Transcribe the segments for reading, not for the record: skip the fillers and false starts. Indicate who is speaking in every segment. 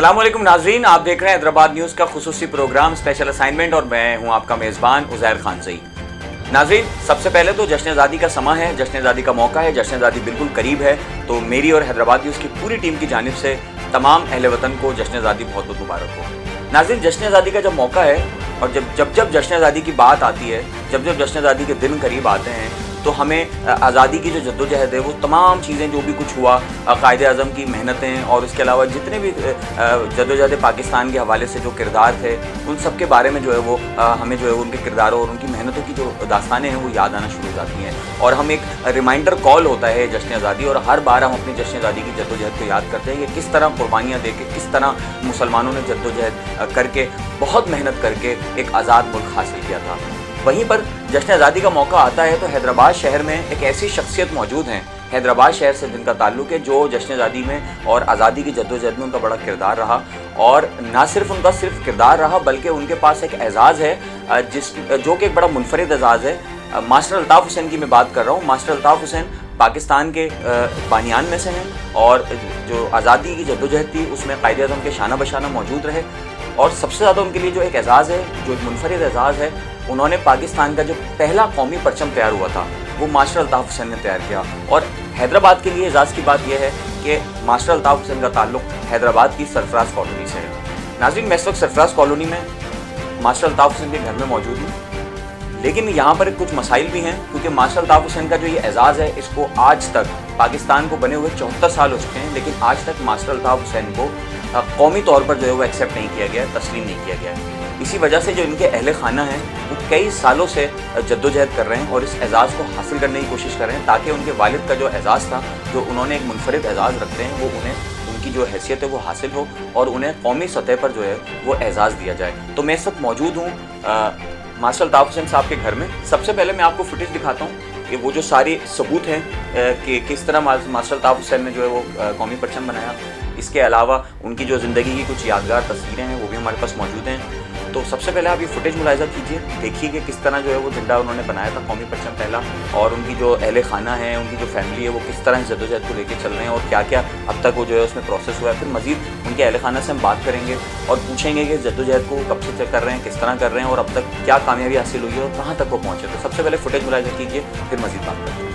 Speaker 1: अस्सलाम वालेकुम नाजरीन, आप देख रहे हैं हैदराबाद न्यूज़ का खुसूसी प्रोग्राम स्पेशल असाइनमेंट और मैं हूं आपका मेज़बान उज़ैर खान सई। नाजरीन, सबसे पहले तो जश्न आज़ादी का समा है, जश्न आज़ादी का मौका है, जश्न आज़ादी बिल्कुल करीब है। तो मेरी और हैदराबाद न्यूज़ की पूरी टीम की जानिब से तमाम अहले वतन को जश्न आज़ादी बहुत बहुत मुबारक हो। नाजरीन, जश्न आज़ादी का जब मौका है और जब जश्न आज़ादी की बात आती है, जब जश्न आज़ादी के दिन करीब आते हैं, तो हमें आज़ादी की जो जद्दोजहद है वो तमाम चीज़ें जो भी कुछ हुआ, कायदे आज़म की मेहनतें और उसके अलावा जितने भी जद्दोजहद पाकिस्तान के हवाले से जो किरदार थे, उन सब के बारे में जो है वो हमें जो है उनके किरदारों और उनकी मेहनतों की जो दास्तानें हैं वो याद आना शुरू हो जाती हैं। और हम एक रिमाइंडर कॉल होता है जश्न आज़ादी, और हर बार हम अपनी जश्न आज़ादी की जद्दोजहद को याद करते हैं कि किस तरह कुर्बानियाँ दे के, किस तरह मुसलमानों ने जद्दोजहद करके, बहुत मेहनत करके एक आज़ाद मुल्क हासिल किया था। वहीं पर जश्न आज़ादी का मौका आता है तो हैदराबाद शहर में एक ऐसी शख्सियत मौजूद हैं, हैदराबाद शहर से जिनका ताल्लुक़ है, जो जश्न आज़ादी में और आज़ादी की जद्दोजहद में उनका बड़ा किरदार रहा। और ना सिर्फ उनका सिर्फ किरदार रहा, बल्कि उनके पास एक एजाज़ है जो कि एक बड़ा मुनफरिद एजाज़ है। मास्टर अल्ताफ़ हुसैन की मैं बात कर रहा हूँ। मास्टर अल्ताफ़ हुसैन पाकिस्तान के बानियान में से हैं और जो आज़ादी की जद्दोजहद थी उसमें कायदे आज़म के शाना बशाना मौजूद रहे। और सबसे ज़्यादा उनके लिए जो एक एजाज़ है, जो एक मुनफरिद एजाज़ है, उन्होंने पाकिस्तान का जो पहला कौमी परचम तैयार हुआ था वो मास्टर अल्ताफ़ हुसैन ने तैयार किया। और हैदराबाद के लिए एजाज़ की बात यह है कि मास्टर अल्ताफ़ हुसैन का ताल्लुक़ हैदराबाद की सरफराज कॉलोनी से है। नाज़रीन, मैं इस वक्त सरफराज कॉलोनी में मास्टर अल्ताफ़ हुसैन के घर में मौजूद हूँ, लेकिन यहाँ पर कुछ मसाइल भी हैं, क्योंकि मास्टर अल्ताफ़ हुसैन का जो ये एजाज़ है, इसको आज तक पाकिस्तान को बने हुए 74 साल हो चुके हैं, लेकिन आज तक मास्टर अल्ताफ़ हुसैन को कौमी तौर पर जो है वो एक्सेप्ट नहीं किया गया है, तस्लीम नहीं किया गया है। इसी वजह से जो इनके अहले खाना हैं वो कई सालों से जद्दोजहद कर रहे हैं और इस एजाज़ को हासिल करने की कोशिश कर रहे हैं, ताकि उनके वालिद का जो एजाज़ था, जो उन्होंने एक मुनफरिद एजाज़ रखते हैं, वो उन्हें उनकी जो हैसियत है वो हासिल हो और उन्हें कौमी सतह पर जो है वो एजाज़ दिया जाए। तो मैं इस वक्त मौजूद हूँ मास्टर अल्ताफ़ हुसैन साहब के घर में। सबसे पहले मैं आपको फुटेज दिखाता हूँ कि वो जो सारे सबूत हैं कि किस तरह मास्टर अल्ताफ़ हुसैन ने जो है वो कौमी परचम बनाया। इसके अलावा उनकी जो ज़िंदगी की कुछ यादगार तस्वीरें हैं वो भी हमारे पास मौजूद हैं। तो सबसे पहले आप ये फुटेज मुलाहिज़ा कीजिए, देखिए कि किस तरह जो है वो झंडा उन्होंने बनाया था कौमी परचम पहला, और उनकी जो अहले खाना है, उनकी जो फैमिली है, वो किस तरह जद्दोजहद को लेकर चल रहे हैं और क्या क्या अब तक वो जो है उसमें प्रोसेस हुआ है। फिर मज़ीद उनके अहले खाना से हम बात करेंगे और पूछेंगे कि जद्दोजहद को कब से कर रहे हैं, किस तरह कर रहे हैं और अब तक क्या कामयाबी हासिल हुई है और कहाँ तक वो पहुँचे। तो सबसे पहले फुटेज मुलाहिज़ा कीजिए, फिर मज़ीद बात करते हैं।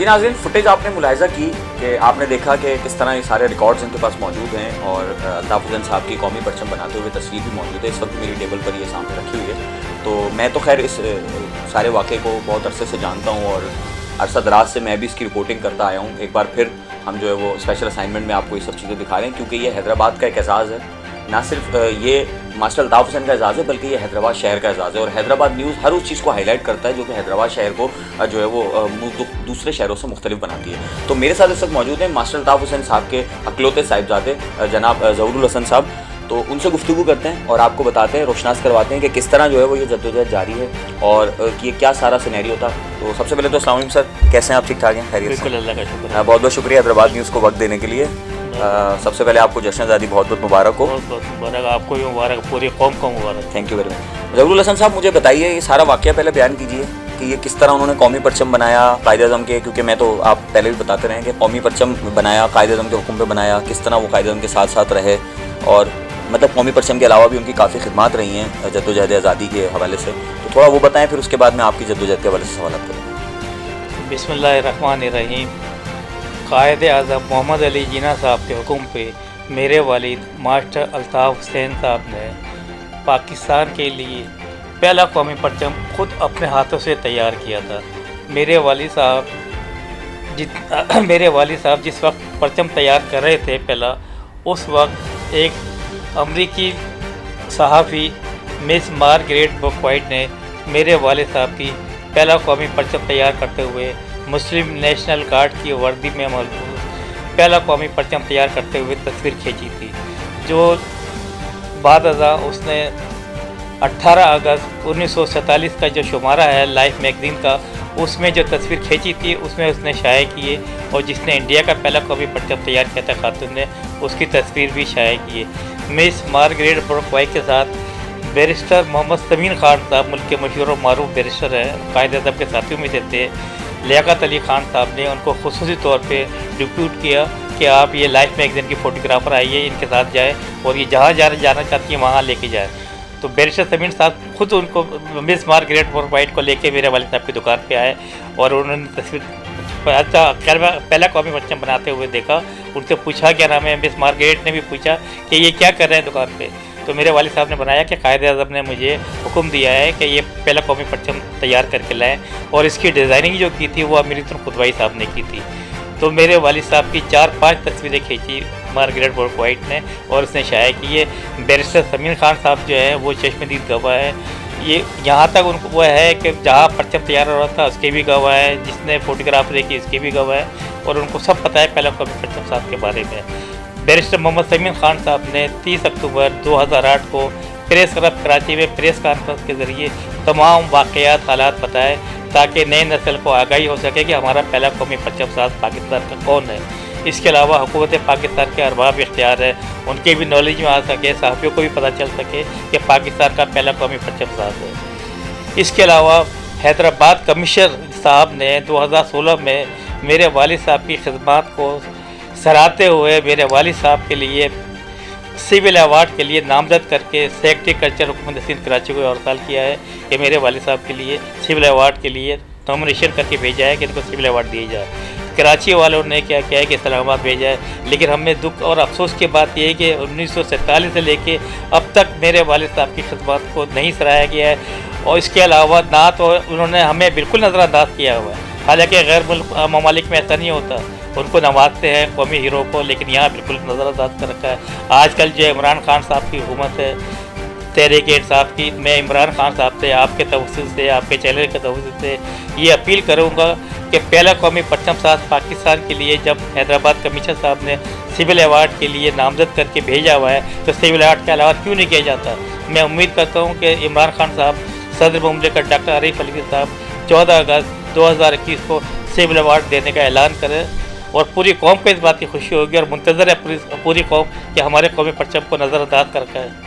Speaker 1: नाज़रीन, फुटेज आपने मुलाहिज़ा की कि आपने देखा कि किस तरह ये सारे रिकॉर्ड्स इनके पास मौजूद हैं और अल्ताफ़ हुसैन साहब की कौमी परचम बनाते हुए तस्वीर भी मौजूद है। इस वक्त मेरी टेबल पर ये सामने रखी हुई है। तो मैं तो खैर इस सारे वाक़े को बहुत अरसे से जानता हूँ और अरसा दराज से मैं भी इसकी रिपोर्टिंग करता आया हूँ। एक बार फिर हम जो है वो स्पेशल असाइनमेंट में आपको ये सब चीज़ें दिखा रहे हैं, क्योंकि ये हैदराबाद का एक एजाज़ है। ना सिर्फ ये मास्टर अल्ताफ़ हुसैन का एजाज़ है, बल्कि ये हैदराबाद शहर का एजाज़ है। और हैदराबाद न्यूज़ हर उस चीज़ को हाईलाइट करता है जो कि हैदराबाद शहर को जो है वो दूसरे शहरों से मुख्तलिफ बनाती है। तो मेरे साथ इस वक्त मौजूद हैं मास्टर अल्ताफ़ हुसैन साहब के अकलौते साहिबजादे जनाब ज़हूरुल हसन साहब। तो उनसे गुफ्तगू करते हैं और आपको बताते हैं, रोशनास करवाते हैं कि किस तरह जो है वो ये जद्दोजहद जारी है और ये क्या सारा सिनेरियो था। तो सबसे पहले तो अस्सलाम वालेकुम सर, कैसे हैं आप? ठीक ठाक हैं? खैरियत?
Speaker 2: बिल्कुल, अल्लाह का शुक्र।
Speaker 1: बहुत बहुत शुक्रिया हैदराबाद न्यूज़ को वक्त देने के लिए। सबसे पहले आपको जश्न आज़ादी बहुत बहुत मुबारक हो।
Speaker 2: बहुत बहुत मुबारक, आपको भी मुबारक, पूरी कौम को मुबारक।
Speaker 1: Thank you very much. Zahurul Hasan साहब, मुझे बताइए ये सारा वाक़या पहले बयान कीजिए कि ये किस तरह उन्होंने कौमी परचम बनाया कायदे आज़म के, क्योंकि मैं तो आप पहले भी बताते रहे कि कौमी परचम बनाया, कायदे आज़म के हुक्म पे बनाया, किस तरह वो कायदे आज़म के साथ साथ रहे और मतलब कौमी परचम के अलावा भी उनकी काफ़ी खिदमत रही हैं जद्दोजहद आज़ादी के हवाले से, तो थोड़ा वो बताएं, फिर उसके बाद मैं आपकी जद्दोजहद के हवाले से सवाल करूँगा।
Speaker 2: बिस्मिल्लाहिर्रहमानिर्रहीम। कायद आज़म मोहम्मद अली जिन्ना साहब के हुक्म पे मेरे वालिद मास्टर अल्ताफ़ हुसैन साहब ने पाकिस्तान के लिए पहला कौमी परचम ख़ुद अपने हाथों से तैयार किया था। मेरे वालिद साहब जिस वक्त परचम तैयार कर रहे थे पहला, उस वक्त एक अमरीकी सहाफ़ी मिस मार्गरेट बुकवाइट ने मेरे वालिद साहब की पहला कौमी परचम तैयार करते हुए मुस्लिम नेशनल गार्ड की वर्दी में मौजूद पहला कौमी परचम तैयार करते हुए तस्वीर खींची थी, जो बाद अज़ा उसने 18 अगस्त 1947 का जो शुमारा है लाइफ मैगज़ीन का, उसमें जो तस्वीर खींची थी उसमें उसने शाये किए, और जिसने इंडिया का पहला कौमी परचम तैयार किया था खातून ने, उसकी तस्वीर भी शाये किए। मिस मार्गरेट बुकवाइट के साथ बैरिस्टर मोहम्मद समीन खान साहब, मुल्क के मशहूर और मारूफ बैरिस्टर हैं, कायद अदब के साथियों में से थे। लियाकत अली खान साहब ने उनको खुसूसी तौर पे डिप्यूट किया कि आप ये लाइफ मैगज़ीन की फ़ोटोग्राफ़र आइए, इनके साथ जाए और ये जहाँ जाना चाहती हैं वहाँ लेके जाए। तो बैरिस्टर समीन साहब खुद उनको मिस मार्गरेट बुकवाइट को लेके मेरे वालिद साहब की दुकान पे आए और उन्होंने तस्वीर पहला कौमी परचम बनाते हुए देखा। उनसे पूछा क्या नाम है, मिस मार्गरेट ने भी पूछा कि ये क्या कर रहे हैं दुकान पे। तो मेरे वालिद साहब ने बनाया कि कायद आज़म ने मुझे हुक्म दिया है कि ये पहला कौमी परचम तैयार करके लाएँ, और इसकी डिज़ाइनिंग जो की थी वो अमीरुद्दीन खुदवाई साहब ने की थी। तो मेरे वालिद साहब की 4-5 तस्वीरें खींची मार्गरेट बुकवाइट ने और उसने शाया की है। बैरिस्टर समीन खान साहब जो है वो चश्मदीद गवाह है, ये यहाँ तक उनको वो है कि जहाँ परचम तैयार हो रहा था उसके भी गवाह है, जिसने फ़ोटोग्राफरी की उसके भी गवाह है, और उनको सब पता है पहला कौमी परचम साहब के बारे में। बैरिस्टर मोहम्मद समीन खान साहब ने 30 अक्टूबर 2008 को प्रेस क्लब कराची में प्रेस कॉन्फ्रेंस के ज़रिए तमाम वाक़यात हालात बताए, ताकि नई नस्ल को आगाही हो सके कि हमारा पहला कौमी परचम साज पाकिस्तान का कौन है। इसके अलावा हुकूमत पाकिस्तान के अरबाब इख्तियार है, उनके भी नॉलेज में आ सके, सहाफ़ियों को भी पता चल सके कि पाकिस्तान का पहला कौमी परचम साज है। इसके अलावा हैदराबाद कमिश्नर साहब ने 2016 में मेरे वालिद साहब की खिदमत को सराहते हुए मेरे वालिद साहब के लिए सिविल अवार्ड के लिए नामजद करके सेक्रेटरी कल्चर हुकूमत सिंध कराची को अरसाल किया है कि मेरे वालिद साहब के लिए सिविल अवार्ड के लिए नॉमिनेशन करके भेजा है कि इनको सिविल अवार्ड दिया जाए। कराची वालों ने क्या किया है कि इस्लामाबाद भेजा है, लेकिन हमें दुख और अफसोस की बात यह है कि 1947 से लेके अब तक मेरे वालिद साहब की खिदमत को नहीं सराहा गया है, और इसके अलावा ना तो उन्होंने हमें बिल्कुल नज़रअंदाज किया हुआ है। हालांकि गैर मुल्क ममालिक में ऐसा नहीं होता, उनको नवाजते हैं कौमी हीरो को, लेकिन यहाँ बिल्कुल नज़रअंदाज कर रखा है। आजकल जो इमरान खान साहब की हुकूमत है, तहरीक इंसाफ की, मैं इमरान खान साहब से आपके तवज्जुह से, आपके चैनल के तवज्जुह से ये अपील करूँगा कि पहला कौमी परचम साज पाकिस्तान के लिए जब हैदराबाद कमिश्नर साहब ने सिविल अवार्ड के लिए नामजद करके भेजा हुआ है, तो सिविल अवार्ड के अलावा क्यों नहीं किया जाता। मैं उम्मीद करता हूँ कि इमरान खान साहब, सदर मुमलिकत डॉक्टर आरिफ अलवी साहब 14 अगस्त 2021 को सिविल अवार्ड देने का ऐलान करें, और पूरी कौम को इस बात की खुशी होगी और मुंतज़र है पूरी कौम कि हमारे कौमी परचम को नज़रअंदाज कर रखा है।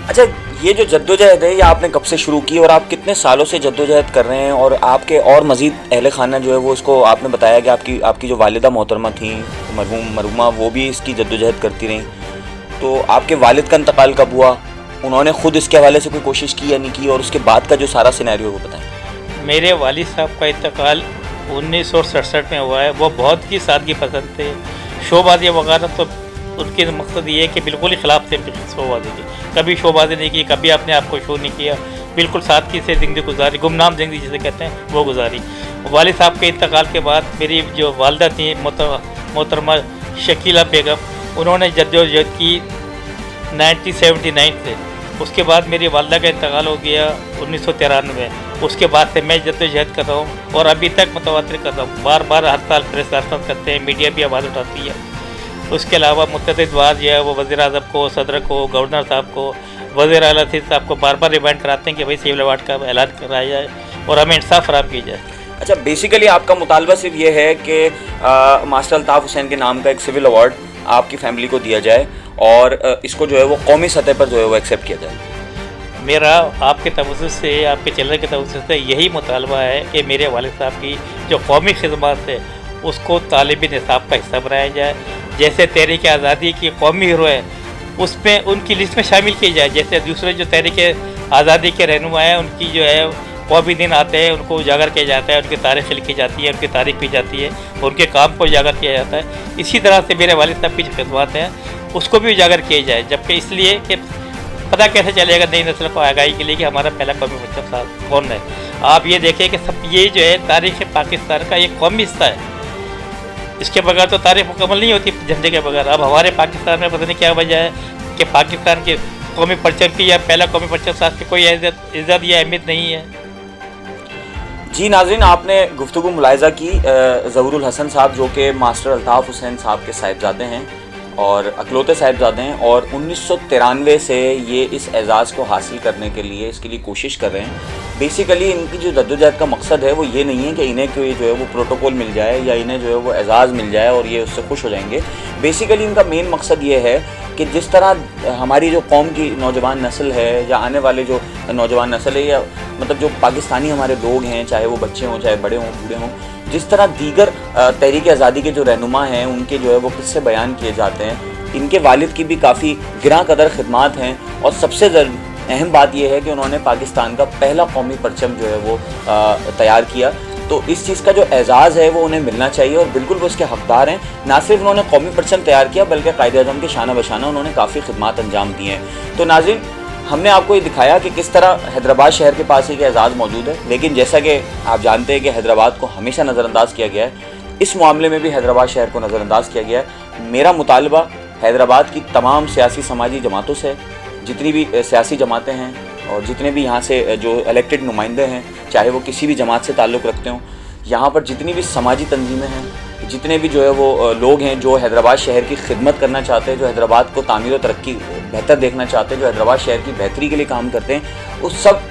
Speaker 1: अच्छा, ये जो जद्दोजहद है ये आपने कब से शुरू की और आप कितने सालों से जद्दोजहद कर रहे हैं, और आपके और मज़ीद अहले खाना जो है वो इसको आपने बताया कि आपकी जो वालिदा मोहतरमा थी मरहूमा, वो भी इसकी जद्दोजहद करती रहीं, तो आपके वालिद का इंतकाल कब हुआ, उन्होंने ख़ुद इसके हवाले से कोई कोशिश की या नहीं की, और उसके बाद का जो सारा सिनेरियो वो बताएं।
Speaker 2: मेरे वालिद साहब का इंतकाल 1967 में हुआ है। वो बहुत ही सादगी पसंद थे, शोबाजी वगैरह तो उनके मकसद ये है कि बिल्कुल ही ख़िलाफ़ थे शोबाजी की, कभी शोबाजी नहीं की, कभी अपने आप को शो नहीं किया, बिल्कुल सादगी से ज़िंदगी गुजारी, गुमनाम ज़िंदगी जिसे कहते हैं वो गुजारी। वालिद साहब के इंतकाल के बाद मेरी जो वालदा थी मोहतरमा शकीला बेगम, उन्होंने जद्दोजहद की 1979 से। उसके बाद मेरी वालदा का इंतकाल हो गया 1993। उसके बाद से मैं जद्दोजहद कर रहा हूँ और अभी तक मुतवातिर कर रहा हूँ। बार बार हर साल प्रेस कॉन्फ्रेंस करते हैं, मीडिया भी आवाज़ उठाती है। उसके अलावा मुतअद्दिद बार जो है वो वज़ीर आज़म को, सदर को, गवर्नर साहब को, वज़ीर आला साहब को बार बार रिमाइंड कराते हैं कि भाई सिविल अवार्ड का ऐलान कराया जाए और हमें इंसाफ फराहम की जाए।
Speaker 1: अच्छा, बेसिकली आपका मुतालबा सिर्फ ये है कि मास्टर अल्ताफ़ हुसैन के नाम का एक सिविल अवार्ड आपकी फैमिली को दिया जाए और इसको जो है वो कौमी सतह पर जो है वो एक्सेप्ट किया जाए।
Speaker 2: मेरा आपके तवज्जुह से, आपके चैनल के तवज्जुह से यही मुतालबा है कि मेरे वालिद साहब की जो कौमी खिदमत है उसको तालिबी निसाब का हिस्सा बनाया जाए। जैसे तहरीक आज़ादी की कौमी हीरो है उसमें उनकी लिस्ट में शामिल की जाए। जैसे दूसरे जो तहरीक आज़ादी के रहनुमा हैं, उनकी जो है कौमी दिन आते हैं, उनको उजागर किया जाता है, उनकी तारीख लिखी जाती है, उनकी तारीख की जाती है, उनके काम को उजागर किया जाता है। इसी तरह से मेरे वालिद साहब की जो खिदमत हैं उसको भी उजागर किया जाए, जबकि इसलिए कि पता कैसे चलेगा नई नस्ल को आगाही के लिए कि हमारा पहला कौमी परचम साहब कौन है। आप ये देखें कि सब ये जो है तारीख़ पाकिस्तान का एक कौमी हिस्सा है, इसके बगैर तो तारीख मुकम्मल नहीं होती झंडे के बगैर। अब हमारे पाकिस्तान में पता नहीं क्या वजह है कि पाकिस्तान के कौमी परचम की या पहला कौमी परचम साहब की कोई इज़्ज़त या अहमियत नहीं है।
Speaker 1: जी नाज़रीन, आपने गुफ्तगू मुलाहिज़ा की ज़हूरुल हसन साहब जो कि मास्टर अल्ताफ़ हुसैन साहब के साहिबजादे हैं और अकलौते साहिबजादे हैं, और 1993 से ये इस एज़ाज़ को हासिल करने के लिए इसके लिए कोशिश कर रहे हैं। बेसिकली इनकी जो जद्दोजहद का मकसद है वो ये नहीं है कि इन्हें कोई जो है वो प्रोटोकॉल मिल जाए या इन्हें जो है वो एज़ाज़ मिल जाए और ये उससे खुश हो जाएंगे। बेसिकली इनका मेन मकसद ये है कि जिस तरह हमारी जो कौम की नौजवान नस्ल है या आने वाले जो नौजवान नस्ल है, या मतलब जो पाकिस्तानी हमारे लोग हैं, चाहे वो बच्चे हों चाहे बड़े हों बूढ़े हों, जिस तरह दीगर तहरीक आज़ादी के जो रहनुमा हैं उनके जो है वो किस्से बयान किए जाते हैं, इनके वालिद की भी काफ़ी गिरां कदर खिदमात हैं। और सबसे अहम बात यह है कि उन्होंने पाकिस्तान का पहला कौमी परचम जो है वो तैयार किया। तो इस चीज़ का जो एज़ाज़ है वो उन्हें मिलना चाहिए और बिल्कुल वो उसके हकदार हैं। ना सिर्फ उन्होंने कौमी परचम तैयार किया बल्कि कायद-ए-आज़म के शाना बशाना उन्होंने काफ़ी खिदमात अंजाम दी हैं। तो नाज़रीन, हमने आपको ये दिखाया कि किस तरह हैदराबाद शहर के पास एक एज़ाज़ मौजूद है, लेकिन जैसा कि आप जानते हैं कि हैदराबाद को हमेशा नज़रअंदाज किया गया है, इस मामले में भी हैदराबाद शहर को नज़रअंदाज किया गया है। मेरा मुतालबा हैदराबाद की तमाम सियासी समाजी जमातों से, जितनी भी सियासी जमातें हैं और जितने भी यहाँ से जो इलेक्टेड नुमाइंदे हैं, चाहे वो किसी भी जमात से ताल्लुक़ रखते हों, यहाँ पर जितनी भी समाजी तंजीमें हैं, जितने भी जो है वो लोग हैं जो हैदराबाद शहर की खिदमत करना चाहते हैं, जो हैदराबाद को तामीर और तरक्की बेहतर देखना चाहते हैं, जो हैदराबाद शहर की बेहतरी के लिए काम करते हैं, वो सब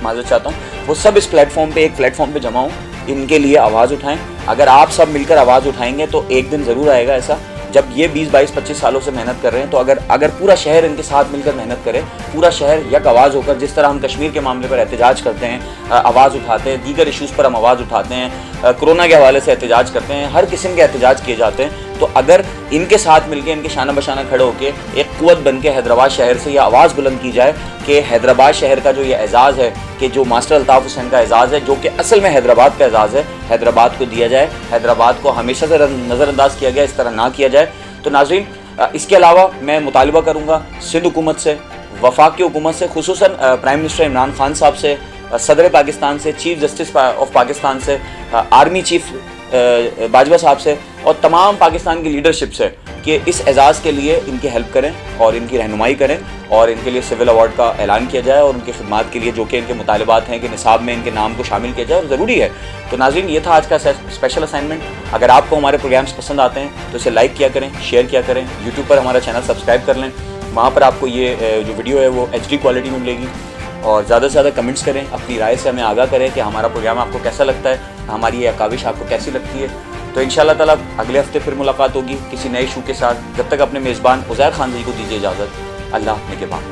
Speaker 1: माज़रत चाहता हूँ, वो सब इस प्लेटफॉर्म पे एक प्लेटफॉर्म पे जमा हों, इनके लिए आवाज़ उठाएं। अगर आप सब मिलकर आवाज़ उठाएंगे तो एक दिन ज़रूर आएगा ऐसा जब ये 20, 22, 25 सालों से मेहनत कर रहे हैं, तो अगर पूरा शहर इनके साथ मिलकर मेहनत करे, पूरा शहर यक आवाज़ होकर, जिस तरह हम कश्मीर के मामले पर एहतजाज करते हैं, आवाज़ उठाते हैं, दीगर इशूज़ पर हम आवाज़ उठाते हैं, कोरोना के हवाले से एहतजाज करते हैं, हर किस्म के एहतजाज किए जाते हैं, तो अगर इनके साथ मिलकर इनके शाना बशाना खड़े होकर एक क़ुव्वत बन के हैदराबाद शहर से यह आवाज़ बुलंद की जाए कि हैदराबाद शहर का जो ये एज़ाज़ है, कि जो मास्टर अल्ताफ़ हुसैन का एज़ाज़ है, जो कि असल में हैदराबाद का एज़ाज़ है, हैदराबाद को दिया जाए। हैदराबाद को हमेशा से नज़रअंदाज किया गया, इस तरह ना किया जाए। तो नाज़रीन, इसके अलावा मैं मुतालबा करूँगा सिंध हुकूमत से, वफाक की हुकूमत से, खुसूसन प्राइम मिनिस्टर इमरान खान साहब से, सदर पाकिस्तान से, चीफ जस्टिस ऑफ पाकिस्तान से, आर्मी चीफ बाजवा साहब से और तमाम पाकिस्तान की लीडरशिप से कि इस एज़ाज़ के लिए इनकी हेल्प करें और इनकी रहनुमाई करें और इनके लिए सिविल अवार्ड का ऐलान किया जाए और उनकी खिदमात के लिए जो कि इनके मुतालबात हैं कि निसाब में इनके नाम को शामिल किया जाए, और ज़रूरी है। तो नाज़रीन, ये था आज का स्पेशल असाइनमेंट। अगर आपको हमारे प्रोग्राम्स पसंद आते हैं तो इसे लाइक किया करें, शेयर किया करें, यूट्यूब पर हमारा चैनल सब्सक्राइब कर लें, वहाँ पर आपको ये जो वीडियो है वो HD क्वालिटी में मिलेगी। और ज़्यादा से ज़्यादा कमेंट्स करें, अपनी राय से हमें आगाह करें कि हमारा प्रोग्राम आपको कैसा लगता है, हमारी ये काविश आपको कैसी लगती है। तो इंशाअल्लाह ताला अगले हफ्ते फिर मुलाकात होगी किसी नए इशू के साथ। जब तक अपने मेज़बान उज़ैर खान जी को दीजिए इजाज़त। अल्लाह निगहबान।